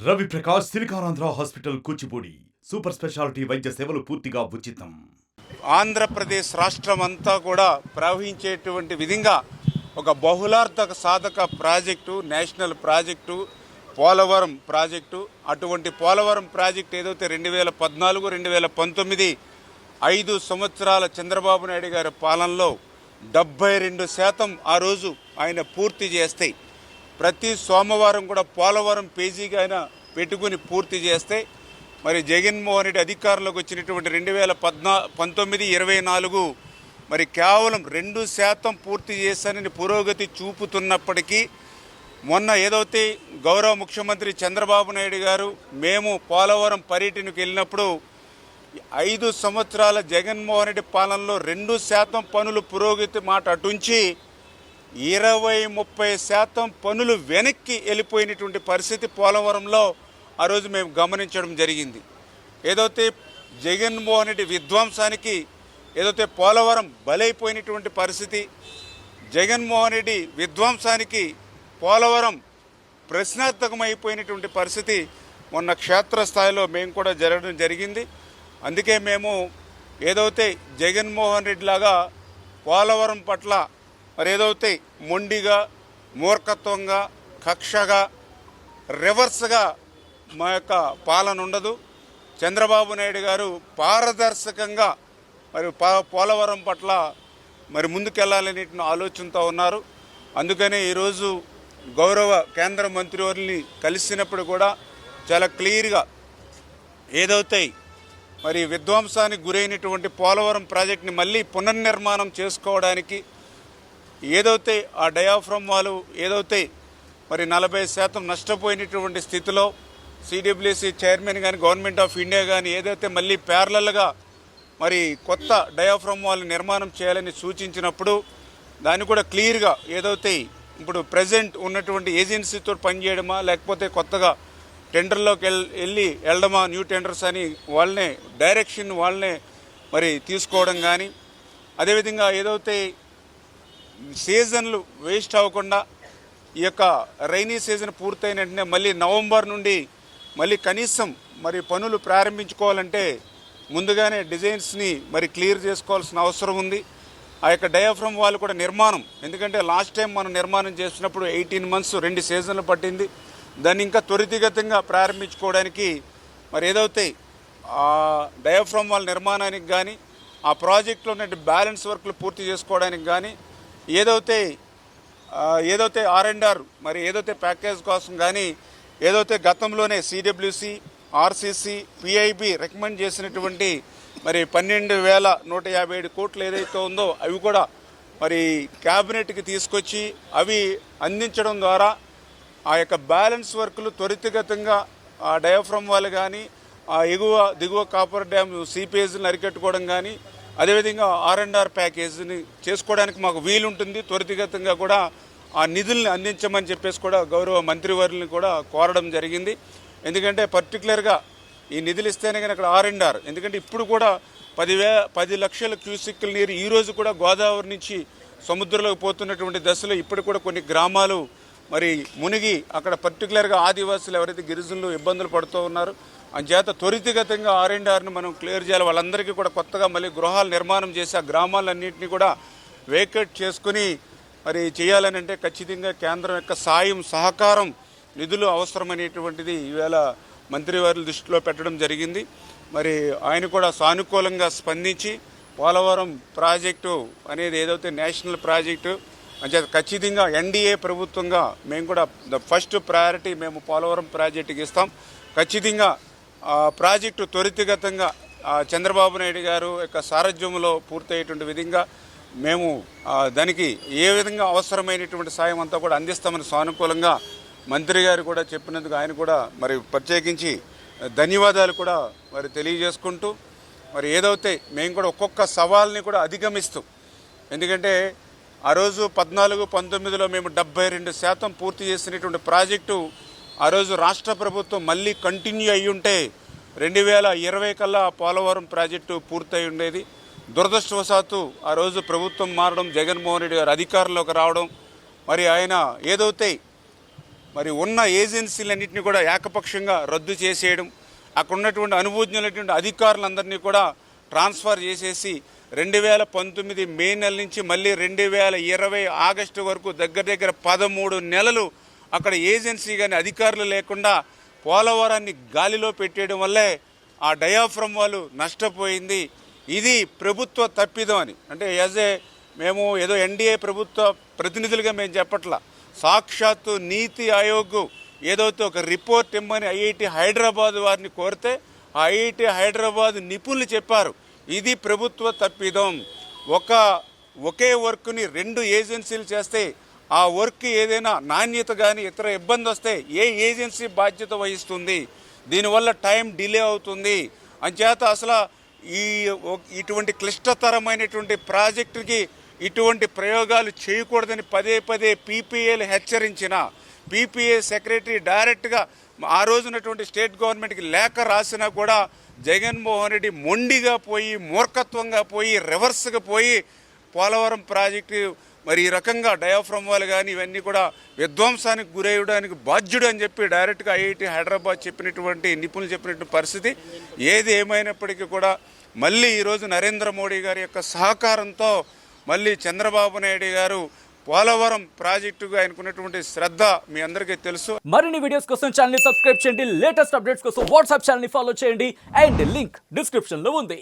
Ravi Prakash Siliconandhra hospital Kuchipudi super speciality వైద్య సేవలు పూర్తిగా ఉచితం. ఆంధ్రప్రదేశ్ రాష్ట్రం అంతా కూడా ప్రవహించేటువంటి విధంగా ఒక బహుళార్థక సాధక project, national project Polavaram project. అటువంటి పోలవరం ప్రాజెక్టు ఏదైతే 2014, 2019 5 సంవత్సరాల చంద్రబాబు నాయుడు గారి పాలనలో 72% ఆ రోజు ఆయన పూర్తి చేస్తే, ప్రతి సోమవారం కూడా పోలవరం పేజీగా ఆయన పెట్టుకుని పూర్తి చేస్తే, మరి జగన్మోహన్ రెడ్డి అధికారంలోకి వచ్చినటువంటి 2019, 24 మరి కేవలం 2% పూర్తి చేశానని పురోగతి చూపుతున్నప్పటికీ, మొన్న ఏదైతే గౌరవ ముఖ్యమంత్రి చంద్రబాబు నాయుడు గారు మేము పోలవరం పర్యటనకు వెళ్ళినప్పుడు 5 సంవత్సరాల జగన్మోహన్ రెడ్డి పాలనలో 2% పనులు పురోగతి మాట అటుంచి 20-30% పనులు వెనక్కి వెళ్ళిపోయినటువంటి పరిస్థితి పోలవరంలో ఆ రోజు మేము గమనించడం జరిగింది. ఏదైతే జగన్మోహన్ రెడ్డి విధ్వంసానికి ఏదైతే పోలవరం బలైపోయినటువంటి పరిస్థితి, జగన్మోహన్ రెడ్డి విధ్వంసానికి పోలవరం ప్రశ్నార్థకమైపోయినటువంటి పరిస్థితి మొన్న క్షేత్రస్థాయిలో మేము కూడా జరగడం జరిగింది. అందుకే మేము ఏదైతే జగన్మోహన్ రెడ్డి లాగా పోలవరం పట్ల మరి ఏదైతే మొండిగా, మూర్ఖత్వంగా, కక్షగా, రివర్స్గా మా యొక్క పాలన ఉండదు. చంద్రబాబు నాయుడు గారు పారదర్శకంగా మరి పోలవరం పట్ల మరి ముందుకెళ్లాలనే ఆలోచనతో ఉన్నారు. అందుకనే ఈరోజు గౌరవ కేంద్ర మంత్రివర్యుల్ని కలిసినప్పుడు కూడా చాలా క్లియర్గా ఏదైతే మరి విధ్వంసానికి గురైనటువంటి పోలవరం ప్రాజెక్టుని మళ్ళీ పునర్నిర్మాణం చేసుకోవడానికి ఏదైతే ఆ డయాఫ్రమ్ వాళ్ళు ఏదైతే మరి 40% నష్టపోయినటువంటి స్థితిలో సిడబ్ల్యూసి చైర్మన్ కానీ గవర్నమెంట్ ఆఫ్ ఇండియా కానీ ఏదైతే మళ్ళీ ప్యారలల్గా మరి కొత్త డయాఫ్రమ్ వాళ్ళు నిర్మాణం చేయాలని సూచించినప్పుడు దాన్ని కూడా క్లియర్గా ఏదైతే ఇప్పుడు ప్రజెంట్ ఉన్నటువంటి ఏజెన్సీతో పనిచేయడమా లేకపోతే కొత్తగా టెండర్లోకి వెళ్ళడమా, న్యూ టెండర్స్ అని వాళ్ళనే డైరెక్షన్ వాళ్ళనే మరి తీసుకోవడం కానీ, అదేవిధంగా ఏదైతే సీజన్లు వేస్ట్ అవ్వకుండా ఈ యొక్క రైనీ సీజన్ పూర్తయిన వెంటనే మళ్ళీ నవంబర్ నుండి మళ్ళీ కనీసం మరి పనులు ప్రారంభించుకోవాలంటే ముందుగానే డిజైన్స్ని మరి క్లియర్ చేసుకోవాల్సిన అవసరం ఉంది. ఆ యొక్క డయాఫ్రమ్ వాళ్ళు కూడా నిర్మాణం, ఎందుకంటే లాస్ట్ టైం మనం నిర్మాణం చేసినప్పుడు 18 months 2 సీజన్లు పట్టింది. దాన్ని ఇంకా త్వరితగతంగా ప్రారంభించుకోవడానికి మరి ఏదైతే ఆ డయాఫ్రమ్ వాళ్ళ నిర్మాణానికి కానీ ఆ ప్రాజెక్టులో ఉన్న బ్యాలెన్స్ వర్క్లు పూర్తి చేసుకోవడానికి కానీ ఏదైతే R&R మరి ఏదైతే ప్యాకేజ్ కోసం కానీ ఏదైతే గతంలోనే సిడబ్ల్యూసి, ఆర్సీసీ, పిఐబి రికమెండ్ చేసినటువంటి మరి 12,157 కోట్లు ఏదైతే ఉందో అవి కూడా మరి క్యాబినెట్కి తీసుకొచ్చి అవి అందించడం ద్వారా ఆ యొక్క బ్యాలెన్స్ వర్క్లు త్వరితగతంగా ఆ డయాఫ్రమ్ వాళ్ళు కానీ ఆ ఎగువ దిగువ కాపర్ డ్యామ్ సీపేజ్ని అరికట్టుకోవడం కానీ అదేవిధంగా R&R ప్యాకేజీని చేసుకోవడానికి మాకు వీలుంటుంది. త్వరితగతంగా కూడా ఆ నిధుల్ని అందించమని చెప్పేసి కూడా గౌరవ మంత్రివర్యులను కూడా కోరడం జరిగింది. ఎందుకంటే పర్టికులర్గా ఈ నిధులు ఇస్తేనే కానీ అక్కడ R&R, ఎందుకంటే ఇప్పుడు కూడా 10 లక్షల క్యూసెక్కుల నీరు ఈరోజు కూడా గోదావరి నుంచి సముద్రంలోకి పోతున్నటువంటి దశలో ఇప్పుడు కూడా కొన్ని గ్రామాలు మరి మునిగి అక్కడ పర్టికులర్గా ఆదివాసులు ఎవరైతే గిరిజనులు ఇబ్బందులు పడుతూ ఉన్నారు, అంచేత త్వరితగతంగా R&Rని మనం క్లియర్ చేయాలి. వాళ్ళందరికీ కూడా కొత్తగా మళ్ళీ గృహాలు నిర్మాణం చేసి ఆ గ్రామాలన్నింటినీ కూడా వేకేట్ చేసుకుని మరి చేయాలని అంటే ఖచ్చితంగా కేంద్రం యొక్క సాయం, సహకారం, నిధులు అవసరమనేటువంటిది ఈవేళ మంత్రివారుల దృష్టిలో పెట్టడం జరిగింది. మరి ఆయన కూడా సానుకూలంగా స్పందించి పోలవరం ప్రాజెక్టు అనేది ఏదైతే నేషనల్ ప్రాజెక్టు అంటే ఖచ్చితంగా ఎన్డీఏ ప్రభుత్వంగా మేము కూడా ఫస్ట్ ప్రయారిటీ మేము పోలవరం ప్రాజెక్టుకి ఇస్తాం. ఖచ్చితంగా ప్రాజెక్టు త్వరితగతంగా చంద్రబాబు నాయుడు గారు యొక్క సారథ్యంలో పూర్తయ్యేటువంటి విధంగా మేము దానికి ఏ విధంగా అవసరమైనటువంటి సాయం అంతా కూడా అందిస్తామని సానుకూలంగా మంత్రి గారు కూడా చెప్పినందుకు ఆయన కూడా మరి ప్రత్యేకించి ధన్యవాదాలు కూడా మరి తెలియజేసుకుంటూ, మరి ఏదైతే మేము కూడా ఒక్కొక్క సవాల్ని కూడా అధిగమిస్తూ, ఎందుకంటే ఆ రోజు 14-19లో మేము 72% పూర్తి చేసినటువంటి ప్రాజెక్టు ఆ రోజు రాష్ట్ర ప్రభుత్వం మళ్ళీ కంటిన్యూ అయ్యి ఉంటే 2020 కల్లా పోలవరం ప్రాజెక్టు పూర్తయి ఉండేది. దురదృష్టవశాత్తు ఆ రోజు ప్రభుత్వం మారడం, జగన్మోహన్ రెడ్డి గారు అధికారంలోకి రావడం, మరి ఆయన ఏదైతే మరి ఉన్న ఏజెన్సీలన్నింటినీ కూడా ఏకపక్షంగా రద్దు చేసేయడం, అక్కడ ఉన్నటువంటి అనుభవజ్ఞులైనటువంటి అధికారులందరినీ కూడా ట్రాన్స్ఫర్ చేసేసి 2019 మే నెల నుంచి మళ్ళీ 2020 ఆగస్టు వరకు దగ్గర 13 నెలలు అక్కడ ఏజెన్సీ కానీ అధికారులు లేకుండా పోలవరాన్ని గాలిలో పెట్టేయడం వల్లే ఆ డయాఫ్రమ్ వాళ్ళు నష్టపోయింది. ఇది ప్రభుత్వ తప్పిదం అని అంటే మేము ఏదో ఎన్డీఏ ప్రభుత్వ ప్రతినిధులుగా మేము చెప్పట్లా. సాక్షాత్తు నీతి ఆయోగ్ ఏదైతే ఒక రిపోర్ట్ ఇమ్మని ఐఐటి హైదరాబాద్ వారిని కోరితే ఆ ఐఐటి హైదరాబాద్ నిపుణులు చెప్పారు ఇది ప్రభుత్వ తప్పిదం. ఒకే వర్క్ని 2 ఏజెన్సీలు చేస్తే ఆ వర్క్ ఏదైనా నాణ్యత కానీ ఇతర ఇబ్బంది వస్తే ఏ ఏజెన్సీ బాధ్యత వహిస్తుంది? దీనివల్ల టైం డిలే అవుతుంది. అంచేత అసలు ఇటువంటి క్లిష్టతరమైనటువంటి ప్రాజెక్టుకి ఇటువంటి ప్రయోగాలు చేయకూడదని పదే పీపీఏలు హెచ్చరించిన పీపీఏ సెక్రటరీ డైరెక్ట్గా ఆ రోజునటువంటి స్టేట్ గవర్నమెంట్కి లేఖ రాసినా కూడా జగన్మోహన్ రెడ్డి మొండిగా పోయి మూర్ఖత్వంగా పోయి రివర్స్గా పోయి పోలవరం ప్రాజెక్టు మరి ఈ రకంగా డయాఫ్రమ్ వాళ్ళు కానీ ఇవన్నీ కూడా విధ్వంసానికి గురయ్యడానికి బాధ్యుడు అని చెప్పి డైరెక్ట్గా ఐఐటి హైదరాబాద్ చెప్పినటువంటి నిపుణులు చెప్పినటువంటి పరిస్థితి. ఏది ఏమైనప్పటికీ కూడా మళ్ళీ ఈరోజు నరేంద్ర మోడీ గారి యొక్క సహకారంతో మళ్ళీ చంద్రబాబు నాయుడు గారు పోలవరం ప్రాజెక్టుగా ఆయనకున్నటువంటి శ్రద్ధ మీ అందరికీ తెలుసు. మరిన్ని వీడియోస్ కోసం ఛానల్ ని సబ్స్క్రైబ్ చేయండి, లేటెస్ట్ అప్డేట్స్ కోసం వాట్సాప్ ఛానల్ ని ఫాలో చేయండి అండ్ లింక్ డిస్క్రిప్షన్ లో ఉంది.